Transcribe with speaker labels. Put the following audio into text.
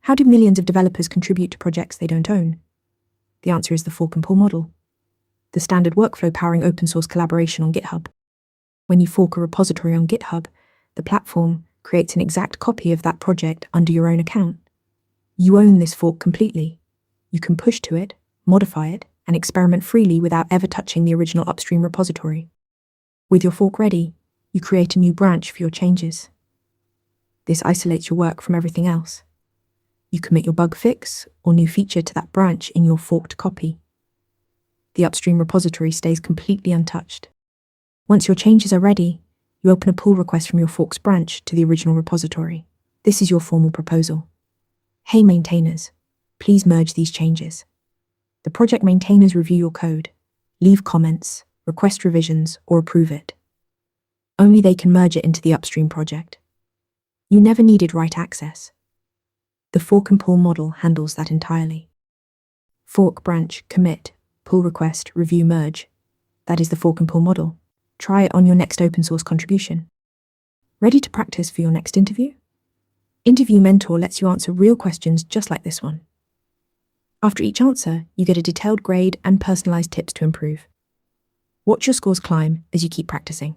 Speaker 1: How do millions of developers contribute to projects they don't own? The answer is the fork and pull model, the standard workflow powering open source collaboration on GitHub. When you fork a repository on GitHub, the platform creates an exact copy of that project under your own account. You own this fork completely. You can push to it, modify it, and experiment freely without ever touching the original upstream repository. With your fork ready, you create a new branch for your changes. This isolates your work from everything else. You commit your bug fix or new feature to that branch in your forked copy. The upstream repository stays completely untouched. Once your changes are ready, you open a pull request from your fork's branch to the original repository. This is your formal proposal. Hey maintainers, please merge these changes. The project maintainers review your code, leave comments, request revisions, or approve it. Only they can merge it into the upstream project. You never needed write access. The fork and pull model handles that entirely. Fork, branch, commit, pull request, review, merge. That is the fork and pull model. Try it on your next open source contribution. Ready to practice for your next interview? Interview Mentor lets you answer real questions just like this one. After each answer, you get a detailed grade and personalized tips to improve. Watch your scores climb as you keep practicing.